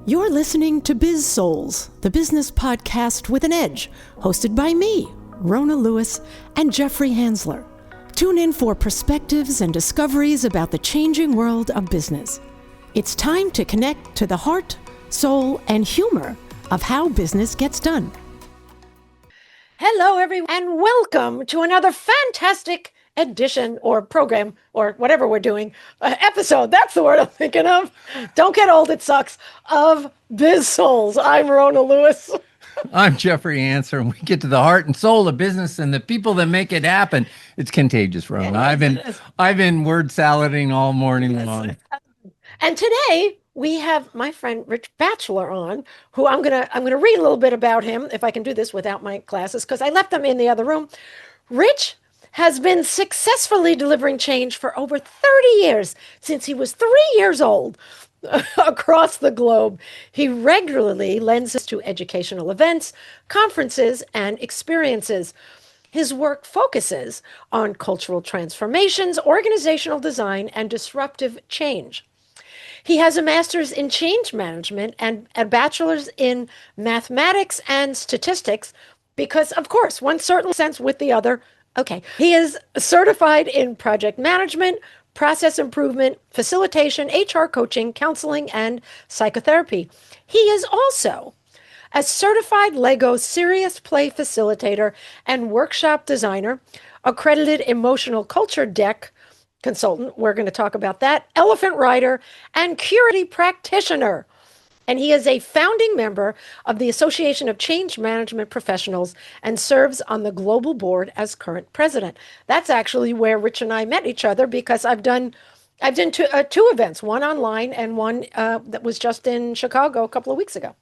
You're listening to Biz-Souls, the business podcast with an edge, hosted by me, Rona Lewis, and Jeffrey Hansler. Tune in for perspectives and discoveries about the changing world of business. It's time to connect to the heart, soul, and humor of how business gets done. Hello, everyone, and welcome to another fantastic edition or program or whatever we're doing, episode, that's the word I'm thinking of. Don't get old, it sucks, of Biz-Souls. I'm Rona Lewis. I'm Jeffrey Hansler, and we get to the heart and soul of business and the people that make it happen. It's contagious, Rona. I've been word salading all morning long. And today we have my friend Rich Batchelor on, who I'm gonna read a little bit about him, if I can do this without my glasses, because I left them in the other room. Rich has been successfully delivering change for over 30 years, since he was 3 years old, across the globe. He regularly lends us to educational events, conferences, and experiences. His work focuses on cultural transformations, organizational design, and disruptive change. He has a master's in change management and a bachelor's in mathematics and statistics, because, of course, one certainly sense with the other. Okay. He is certified in project management, process improvement, facilitation, HR coaching, counseling, and psychotherapy. He is also a certified Lego serious play facilitator and workshop designer, accredited emotional culture deck consultant. We're going to talk about that. Elephant rider and curiosity practitioner. And he is a founding member of the Association of Change Management Professionals and serves on the global board as current president. That's actually where Rich and I met each other, because I've done two events, one online and one that was just in Chicago a couple of weeks ago.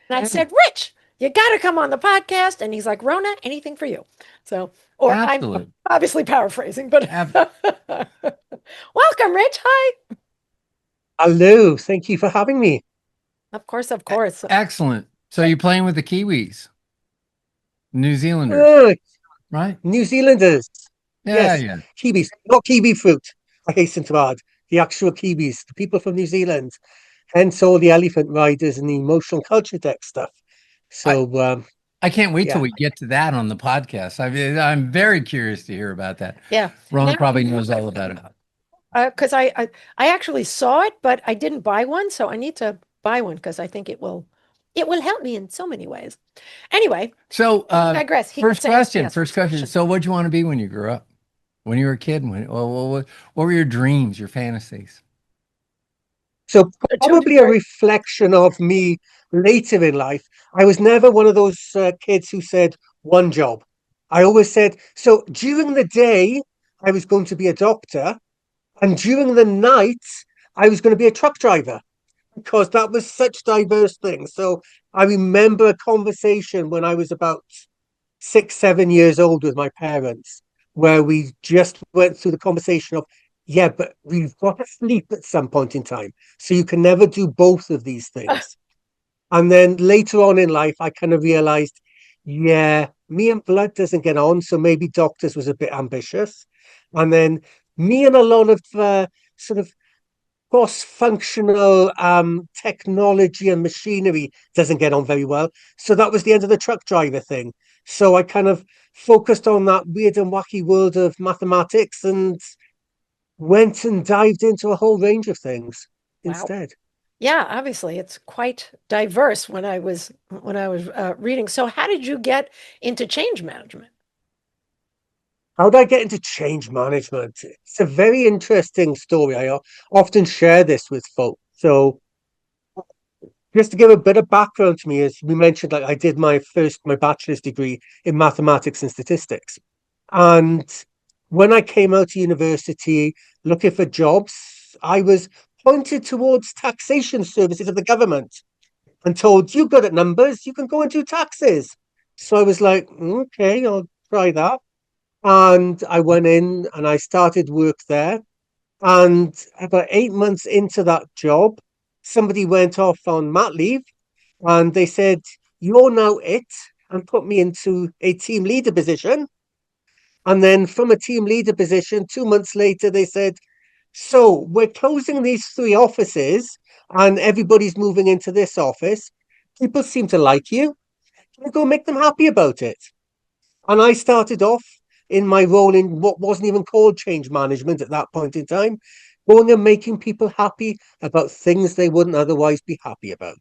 And I said, Rich, you got to come on the podcast. And he's like, Rona, anything for you. So, or Absolutely. I'm obviously paraphrasing, but welcome, Rich. Hi. Hello. Thank you for having me. Of course, of course. Excellent. So you're playing with the Kiwis, New Zealanders, right? New Zealanders. Yeah. Kiwis, not kiwi fruit. I hasten to add, the actual Kiwis, the people from New Zealand, hence all the elephant riders and the emotional culture deck stuff. So I can't wait till we get to that on the podcast. I'm very curious to hear about that. Yeah, Ron probably knows all about it. Because I actually saw it, but I didn't buy one, so I need to buy one, because I think it will help me in so many ways. Anyway, so I digress. First question. So what'd you want to be when you grew up? When you were a kid? What were your dreams, your fantasies? So probably a reflection of me later in life. I was never one of those kids who said one job. I always said, so during the day, I was going to be a doctor, and during the night, I was going to be a truck driver, because that was such diverse things. So I remember a conversation when I was about 6, 7 years old with my parents, where we just went through the conversation of, yeah, but we've got to sleep at some point in time. So you can never do both of these things. And then later on in life, I kind of realized, yeah, me and blood doesn't get on. So maybe doctors was a bit ambitious. And then me and a lot of sort of cross-functional technology and machinery doesn't get on very well. So that was the end of the truck driver thing. So I kind of focused on that weird and wacky world of mathematics and went and dived into a whole range of things instead. Yeah, obviously it's quite diverse when I was reading. So how did you get into change management? How did I get into change management? It's a very interesting story. I often share this with folks. So just to give a bit of background to me, as we mentioned, like I did my bachelor's degree in mathematics and statistics. And when I came out of university looking for jobs, I was pointed towards taxation services of the government and told, you're good at numbers, you can go and do taxes. So I was like, okay, I'll try that. And I went in and I started work there. And about 8 months into that job, somebody went off on mat leave and they said, you're now it, and put me into a team leader position. And then from a team leader position, 2 months later, they said, So we're closing these three offices and everybody's moving into this office. People seem to like you. Can you go make them happy about it? And I started off in my role in what wasn't even called change management at that point in time, going and making people happy about things they wouldn't otherwise be happy about.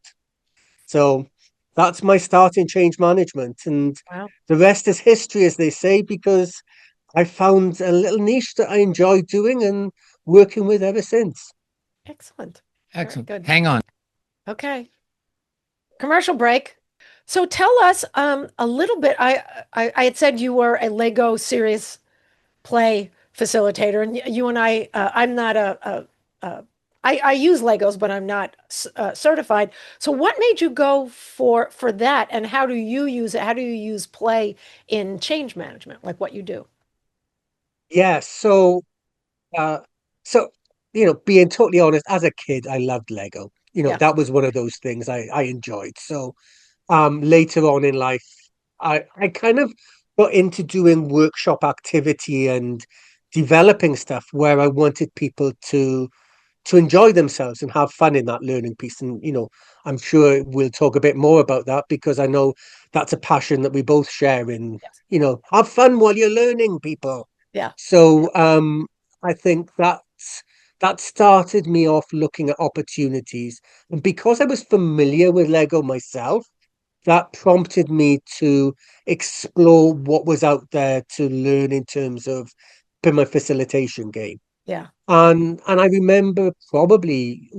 So that's my start in change management. And Wow. the rest is history, as they say, because I found a little niche that I enjoy doing and working with ever since. Excellent. Very Excellent. good. Hang on. Okay. Commercial break. So tell us a little bit. I had said you were a Lego serious play facilitator, and you and I'm not I use Legos, but I'm not certified. So what made you go for that, and how do you use it? How do you use play in change management, like what you do? Yeah, uh so being totally honest, as a kid, I loved Lego. Yeah. That was one of those things I enjoyed. So later on in life, I kind of got into doing workshop activity and developing stuff where I wanted people to enjoy themselves and have fun in that learning piece. And I'm sure we'll talk a bit more about that because I know that's a passion that we both share in, Yes. have fun while you're learning, people. Yeah. So I think that started me off looking at opportunities. And because I was familiar with Lego myself, that prompted me to explore what was out there to learn in terms of my facilitation game. Yeah. And I remember probably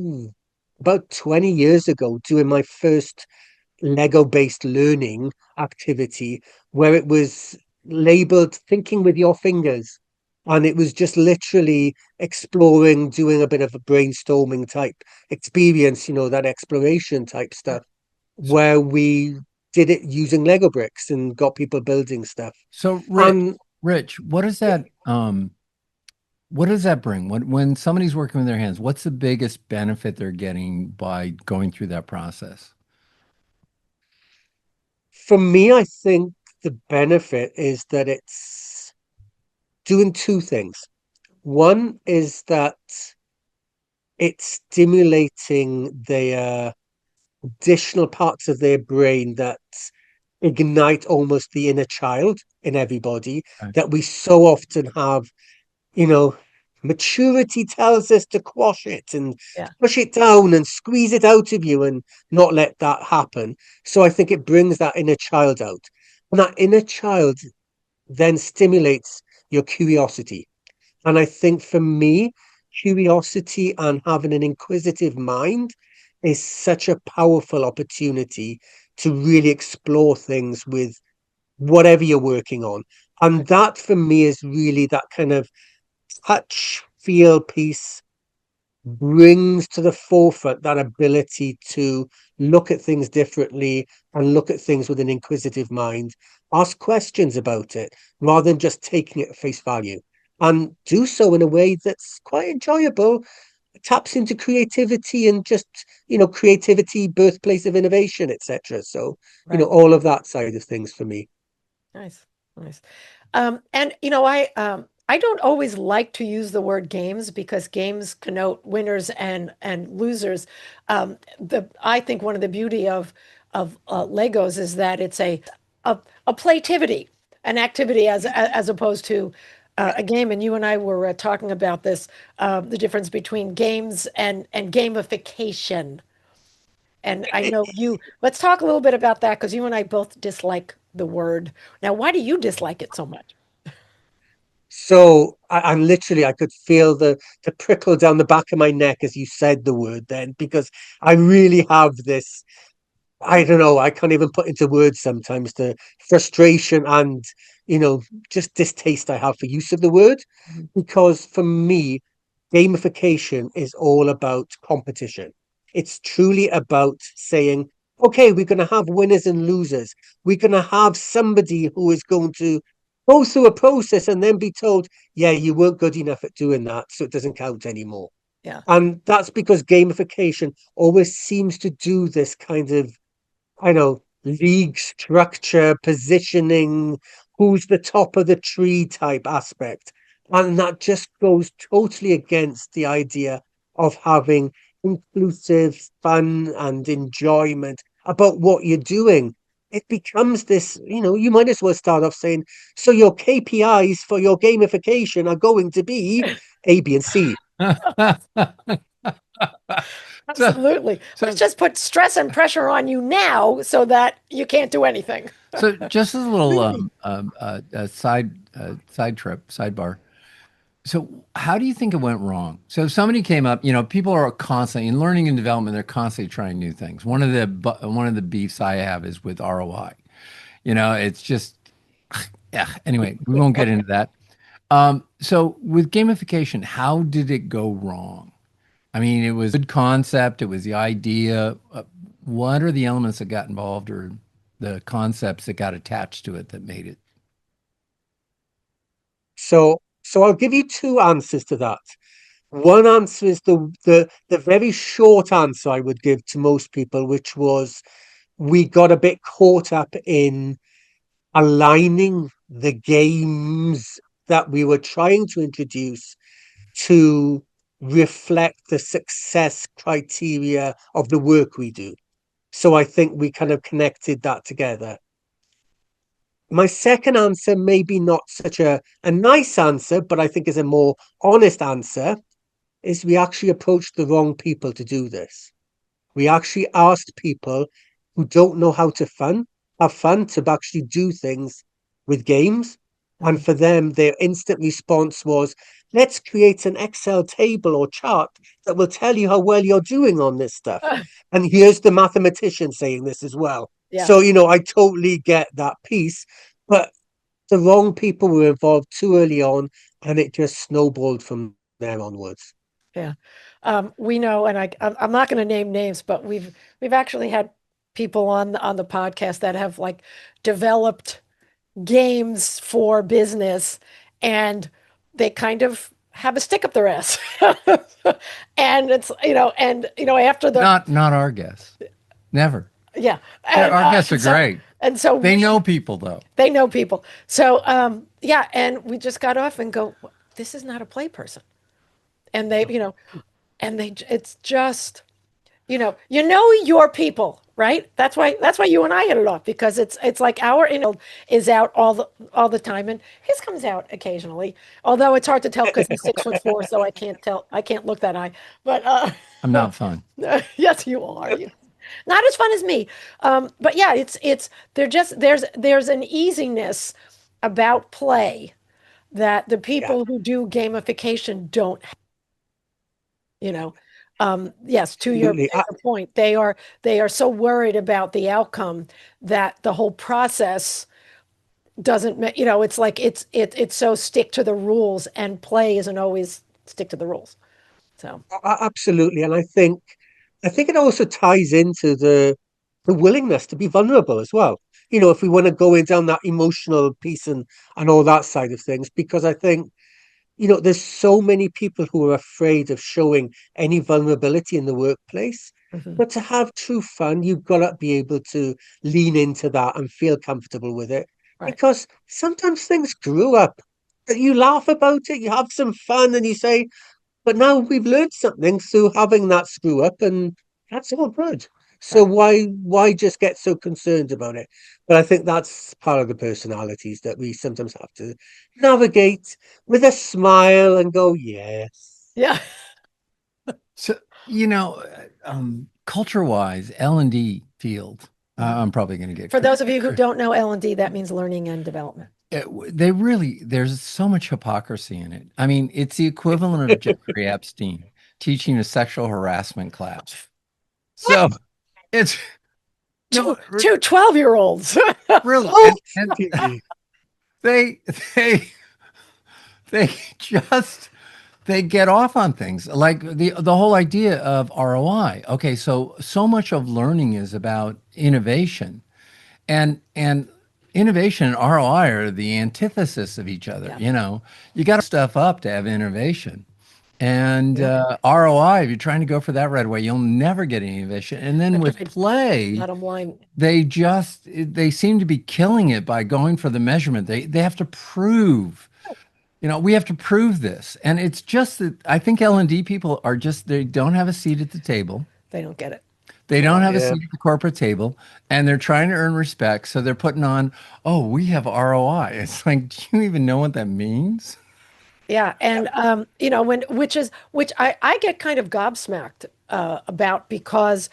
about 20 years ago doing my first Lego-based learning activity where it was labeled thinking with your fingers. And it was just literally exploring, doing a bit of a brainstorming type experience, that exploration type stuff, where we did it using Lego bricks and got people building stuff. So, And Rich, what does that bring? When somebody's working with their hands, what's the biggest benefit they're getting by going through that process? for me, I think the benefit is that it's doing two things. One is that it's stimulating their additional parts of their brain that ignite almost the inner child in everybody Okay. that we so often have. you know, Maturity tells us to quash it and Yeah. push it down and squeeze it out of you and not let that happen. So I think it brings that inner child out. And that inner child then stimulates your curiosity. And I think for me, curiosity and having an inquisitive mind is such a powerful opportunity to really explore things with whatever you're working on. And that for me is really that kind of touch feel piece brings to the forefront that ability to look at things differently and look at things with an inquisitive mind, ask questions about it rather than just taking it at face value, and do so in a way that's quite enjoyable, taps into creativity and just, creativity, birthplace of innovation, etc. So, Right. all of that side of things for me. Nice. Nice. And I don't always like to use the word games because games connote winners and losers. The I think one of the beauty of Legos is that it's a playtivity, an activity as opposed to a game. And you and I were talking about this, the difference between games and gamification. And I know you. Let's talk a little bit about that because you and I both dislike the word. Now, why do you dislike it so much? So I'm literally, I could feel the prickle down the back of my neck as you said the word then, because I really have this, I don't know, I can't even put into words sometimes the frustration and, you know, just distaste I have for use of the word. Mhm. Because for me, gamification is all about competition. It's truly about saying, okay, we're going to have winners and losers. We're going to have somebody who is going to go through a process and then be told, yeah, you weren't good enough at doing that, so it doesn't count anymore. Yeah, And that's because gamification always seems to do this kind of, I know, league structure, positioning, who's the top of the tree type aspect. And that just goes totally against the idea of having inclusive fun and enjoyment about what you're doing. It becomes this, you might as well start off saying, so your KPIs for your gamification are going to be A, B, and C. So, Absolutely. so, Let's just put stress and pressure on you now so that you can't do anything. so just as a little Really? sidebar. So how do you think it went wrong? So if somebody came up, people are constantly in learning and development, they're constantly trying new things. One of the beefs I have is with ROI. It's just yeah. Anyway, we won't get into that. So with gamification, how did it go wrong? I mean, it was a good concept. It was the idea. What are the elements that got involved or the concepts that got attached to it that made it? So I'll give you two answers to that. One answer is the very short answer I would give to most people, which was we got a bit caught up in aligning the games that we were trying to introduce to reflect the success criteria of the work we do. So I think we kind of connected that together. My second answer, maybe not such a nice answer, but I think is a more honest answer, is we actually approached the wrong people to do this. We actually asked people who don't know how to have fun to actually do things with games. And Mhm. for them, their instant response was, let's create an Excel table or chart that will tell you how well you're doing on this stuff. And here's the mathematician saying this as well. Yeah. So, I totally get that piece, but the wrong people were involved too early on, and it just snowballed from there onwards. Yeah. We know, and I'm not going to name names, but we've actually had people on the podcast that have like developed games for business, and they kind of have a stick up their ass. And it's, after the Not our guests. Never. yeah, Our guests are great. and so They know people though. they know people. So yeah, and we just got off and go, this is not a play person. And it's just, you know your people, right? That's why you and I hit it off, because it's like our inner is out all the time, and his comes out occasionally. Although it's hard to tell because he's 6'4", so I can't tell. I can't look that high. But I'm not fun. yes, you are. Not as fun as me. But yeah, it's there's an easiness about play that the Yeah, people who do gamification don't, you know. Yes, to your, absolutely. to your point, they are so worried about the outcome that the whole process doesn't it's like it's so stick to the rules, and play isn't always stick to the rules. So Absolutely, and I think it also ties into the willingness to be vulnerable as well. If we want to go in down that emotional piece and all that side of things, because I think there's so many people who are afraid of showing any vulnerability in the workplace. mhm, But to have true fun, you've got to be able to lean into that and feel comfortable with it, right. because sometimes things screw up. You laugh about it, you have some fun, and you say, but now we've learned something through having that screw up, and that's all good. So Right. why just get so concerned about it? But I think that's part of the personalities that we sometimes have to navigate with a smile and go, yes. Yeah. So, culture-wise, L&D field, Mhm. I'm probably going to get For those of you who don't know L&D, that means learning and development. there's so much hypocrisy in it. I mean, it's the equivalent of Jeffrey Epstein teaching a sexual harassment class. So it's Two no, two 12-year-olds. really, Oh, and they they they just they get off on things like the whole idea of ROI. Okay, so much of learning is about innovation, and innovation and ROI are the antithesis of each other. Yeah. You got to stuff up to have innovation. And yeah. ROI, if you're trying to go for that right away, you'll never get any innovation. And then with Agreed. play, Bottom line. they seem to be killing it by going for the measurement. They have to prove. We have to prove this. And it's just that I think L&D people are just, they don't have a seat at the table. They don't get it. They don't have a Yeah. seat at the corporate table, and they're trying to earn respect. So they're putting on, oh, we have ROI. It's like, do you even know what that means? Yeah, and which I get kind of gobsmacked about because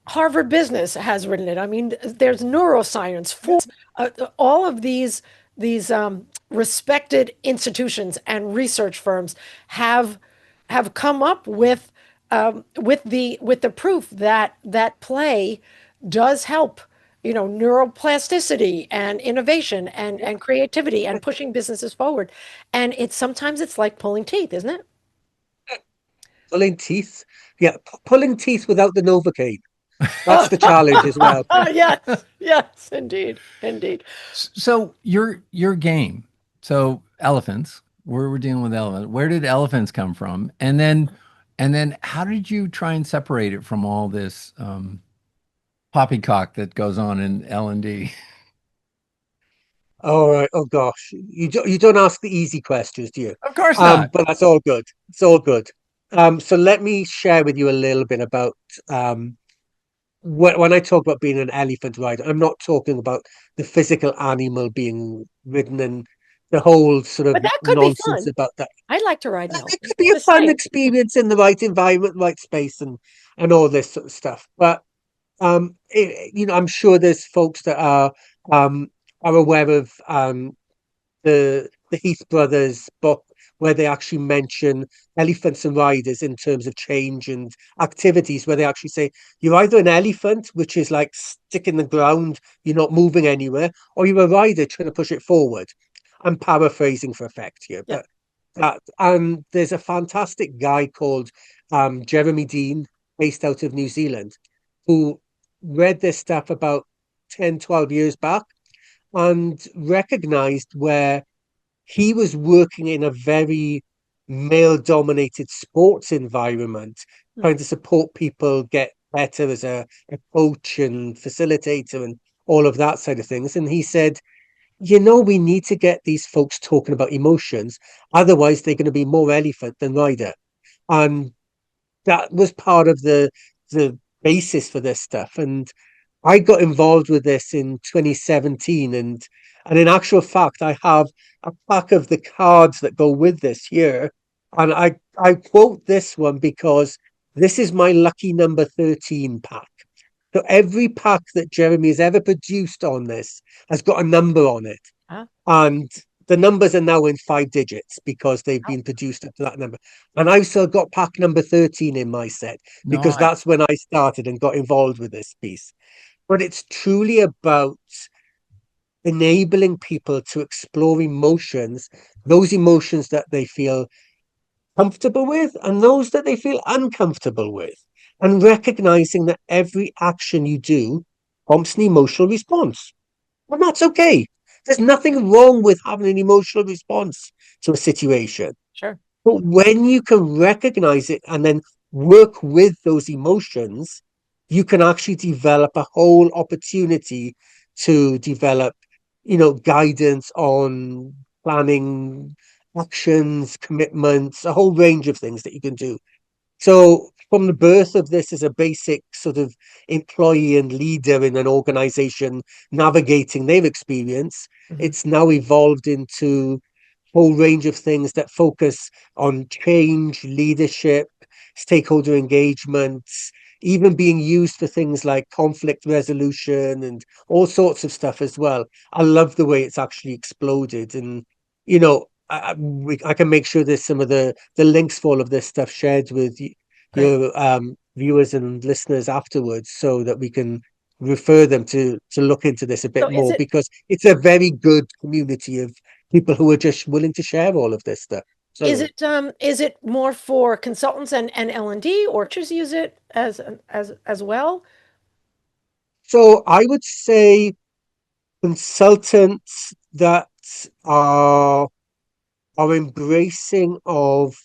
Harvard Business has written it. I mean, there's neuroscience for all of these respected institutions and research firms have have come up with the proof that play does help, neuroplasticity and innovation and creativity and pushing businesses forward. And it's sometimes it's like pulling teeth, isn't it? Pulling teeth. Yeah, pulling teeth without the Novocaine. That's the challenge as well. Yes, yes, indeed, indeed. So your game. So elephants. We're dealing with elephants. Where did elephants come from? And then how did you try and separate it from all this poppycock that goes on in L&D? All right. Oh gosh, you don't ask the easy questions, do you? Of course not. But that's all good. It's all good. So let me share with you a little bit about um when I talk about being an elephant rider. I'm not talking about the physical animal being ridden and the whole sort of But that could be nonsense fun. about that. I'd like to ride an It elephant. could be a Just fun saying. experience in the right environment, right space, and all this sort of stuff. But I'm sure there's folks that um are aware of the Heath brothers book where they actually mention elephants and riders in terms of change and activities, where they actually say you're either an elephant, which is like stick in the ground, you're not moving anywhere, or you're a rider trying to push it forward. I'm paraphrasing for effect here, Yeah. but that and there's a fantastic guy called Jeremy Dean, based out of New Zealand, who read this stuff about 10, 12 years back and recognized where he was working in a very male dominated sports environment, Hmm. trying to support people get better as a coach and facilitator and all of that side of things. And he said, we need to get these folks talking about emotions. Otherwise, they're going to be more elephant than rider. And that was part of the basis for this stuff. And I got involved with this in 2017, and in actual fact, I have a pack of the cards that go with this here, and I quote this one because this is my lucky number 13 pack. So every pack that Jeremy has ever produced on this has got a number on it, Ah, and the numbers are now in 5 digits because they've wow. been produced up to that number. And I've still got pack number 13 in my set No, because that's when I started and got involved with this piece. But it's truly about enabling people to explore emotions, those emotions that they feel comfortable with and those that they feel uncomfortable with, and recognizing that every action you do prompts an emotional response. And that's okay. There's nothing wrong with having an emotional response to a situation. Sure. But when you can recognize it and then work with those emotions, you can actually develop a whole opportunity to develop, guidance on planning, actions, commitments, a whole range of things that you can do. So, from the birth of this as a basic sort of employee and leader in an organization navigating their experience, Mhm. it's now evolved into a whole range of things that focus on change, leadership, stakeholder engagements, even being used for things like conflict resolution and all sorts of stuff as well. I love the way it's actually exploded. And, I can make sure there's some of the links for all of this stuff shared with Great. your viewers and listeners afterwards so that we can refer them to look into this a So bit is more it because it's a very good community of people who are just willing to share all of this stuff. is So, it more for consultants and L&D, or churches use it as well? so I would say consultants that are are embracing of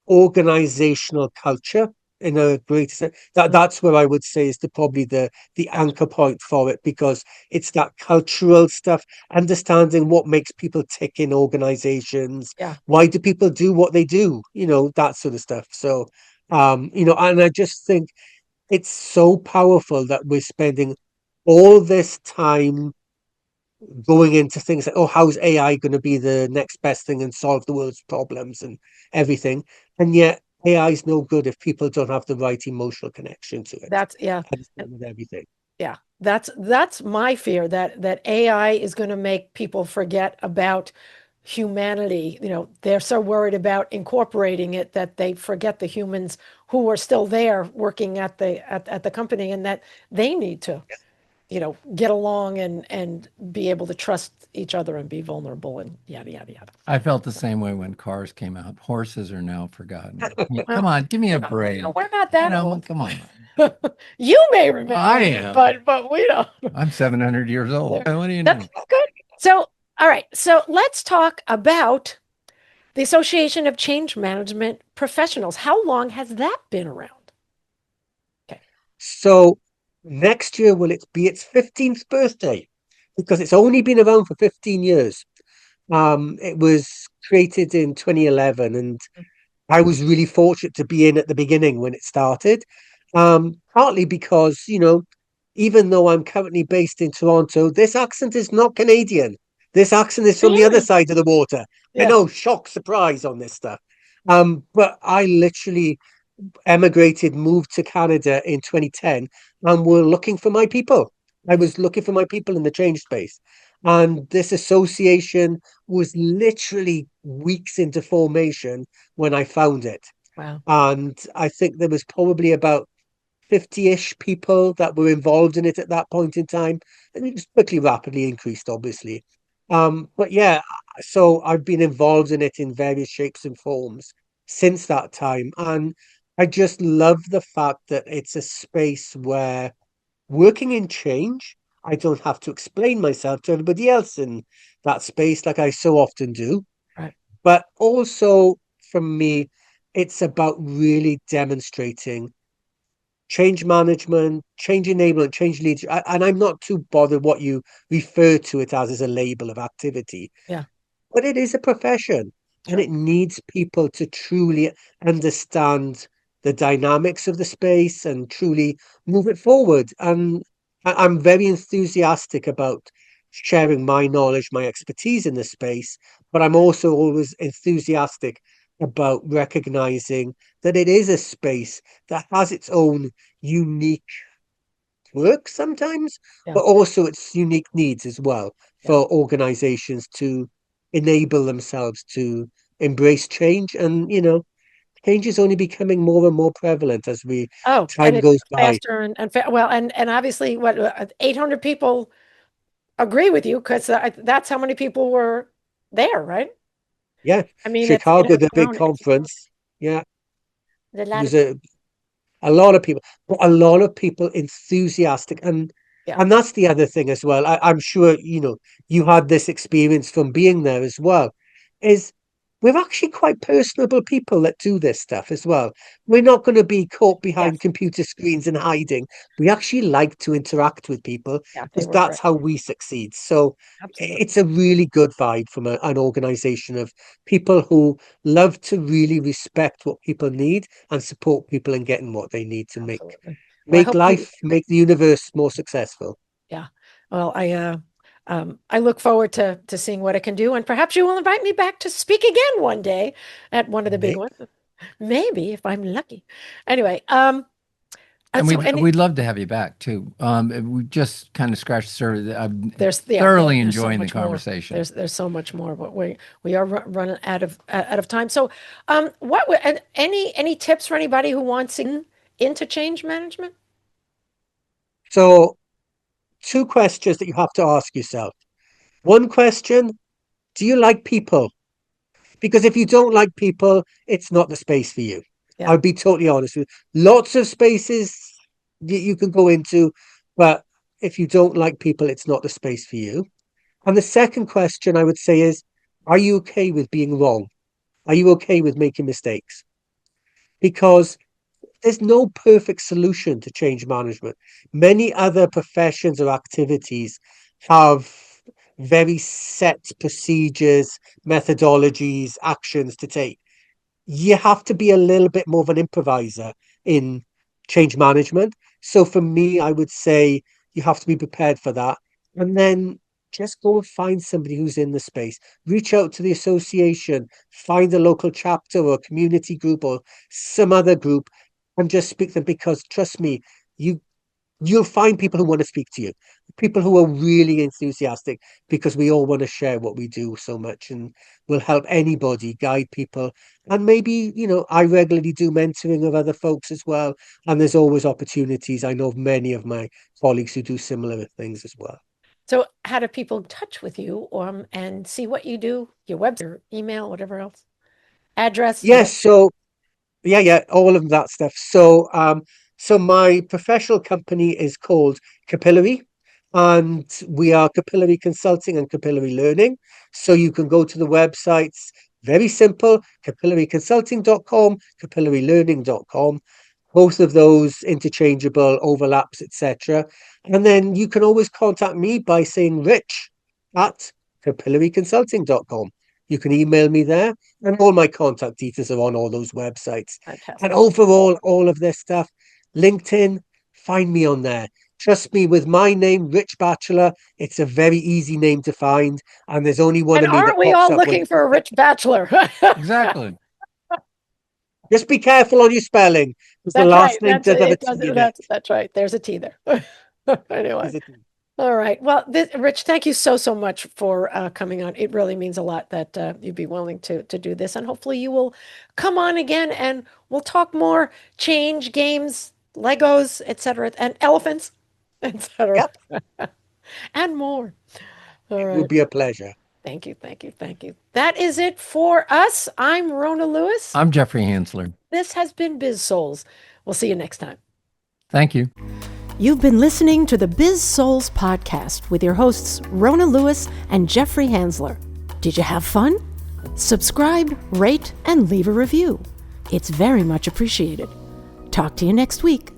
organizational culture in a greater sense. That's where I would say is probably the anchor point for it, because it's that cultural stuff, understanding what makes people tick in organizations, Yeah. why do people do what they do, that sort of stuff. So and I just think it's so powerful that we're spending all this time going into things like, oh, how's AI going to be the next best thing and solve the world's problems and everything? And yet AI is no good if people don't have the right emotional connection to it. That's yeah. And with everything. Yeah. That's my fear that AI is going to make people forget about humanity. They're so worried about incorporating it that they forget the humans who are still there working at the company, and that they need to get along and be able to trust each other and be vulnerable and yada, yada, yada. I felt the same way when cars came out. Horses are now forgotten. Well, Come on, give me a break. we're not that old. Come on. You may remember, I am. but we don't. I'm 700 years old. What do you know? That's good. So, all right. So let's talk about the Association of Change Management Professionals. How long has that been around? Okay. So next year will it be its 15th birthday, because it's only been around for 15 years. It was created in 2011, and I was really fortunate to be in at the beginning when it started. Partly because, even though I'm currently based in Toronto, this accent is not Canadian. This accent is from the other side of the water. I Yeah. know, shock, surprise on this stuff. But I literally emigrated, moved to Canada in 2010, and were looking for my people. I was looking for my people in the change space. And this association was literally weeks into formation when I found it. Wow. And I think there was probably about 50-ish people that were involved in it at that point in time. And it was quickly, rapidly increased, obviously. But yeah, so I've been involved in it in various shapes and forms since that time. And I just love the fact that it's a space where working in change, I don't have to explain myself to everybody else in that space like I so often do. Right. But also, for me, it's about really demonstrating change management, change enablement, change leadership. And I'm not too bothered what you refer to it as a label of activity. Yeah. But it is a profession, and Sure. it needs people to truly understand the dynamics of the space and truly move it forward. And I'm very enthusiastic about sharing my knowledge, my expertise in this space, but I'm also always enthusiastic about recognizing that it is a space that has its own unique work sometimes, Yeah. but also its unique needs as well Yeah. for organizations to enable themselves to embrace change. And, change is only becoming more and more prevalent as Oh, and time it's goes by. faster well, and obviously, what 800 people agree with you because that's how many people were there, right? Yeah, I mean, it Chicago, has the big grown. conference. Yeah, There's a it lot of was a lot of people, but a lot of people enthusiastic. yeah, And that's the other thing as well. I'm sure, you had this experience from being there as well, is we're actually quite personable people that do this stuff as well. We're not going to be caught behind yes, computer screens and hiding. We actually like to interact with people yeah, they because were that's great. how we succeed. So Absolutely. it's a really good vibe from an organization of people who love to really respect what people need and support people in getting what they need to make Absolutely. Well, I make hope you, life, make the universe more successful. yeah. Well, I look forward to seeing what it can do, and perhaps you will invite me back to speak again one day at one of the big Maybe. ones. Maybe if I'm lucky. Anyway, And so any we'd love to have you back too. We just kind of scratched the surface. I'm there's thoroughly so enjoying the much more. conversation. There's so much more, but we are running out of time. So, any tips for anybody who wants into change management? So, two questions that you have to ask yourself. One question, do you like people? Because if you don't like people, it's not the space for you. Yeah. I'll be totally honest with you. Lots of spaces you can go into, but if you don't like people, it's not the space for you. And the second question I would say is, are you okay with being wrong? Are you okay with making mistakes? Because there's no perfect solution to change management. Many other professions or activities have very set procedures, methodologies, actions to take. You have to be a little bit more of an improviser in change management. So for me, I would say you have to be prepared for that. And then just go and find somebody who's in the space. Reach out to the association, find a local chapter or community group or some other group and just speak to them, because trust me, you you'll find people who want to speak to you, people who are really enthusiastic, because we all want to share what we do so much, and will help anybody, guide people. And maybe, I regularly do mentoring of other folks as well. And there's always opportunities. I know of many of my colleagues who do similar things as well. So, how do people touch with you and see what you do? Your website, your email, whatever else, address? Yes. So yeah, all of that stuff. So my professional company is called Capillary, and we are capillary consulting and capillary learning. So you can go to the websites, very simple, capillaryconsulting.com, capillarylearning.com. Both of those interchangeable, overlaps, etc. And then you can always contact me by saying Rich at capillaryconsulting.com. You can email me there, and all my contact details are on all those websites. Fantastic. And overall, all of this stuff, LinkedIn, find me on there. Trust me, with my name, Rich Batchelor, it's a very easy name to find, and there's only one And of me that aren't we pops all up looking for a rich bachelor? Exactly. Just be careful on your spelling, because the That's last right. name does have a T in it. That's right. There's a T there. Anyway. Is it? All right. Well, Rich, thank you so much for coming on. It really means a lot that you'd be willing to do this, and hopefully you will come on again, and we'll talk more change, games, Legos, etc., and elephants, etc., Yep, and more. All it right. would be a pleasure. Thank you. That is it for us. I'm Rona Lewis. I'm Jeffrey Hansler. This has been Biz-Souls. We'll see you next time. Thank you. You've been listening to the Biz-Souls Podcast with your hosts, Rona Lewis and Jeffrey Hansler. Did you have fun? Subscribe, rate, and leave a review. It's very much appreciated. Talk to you next week.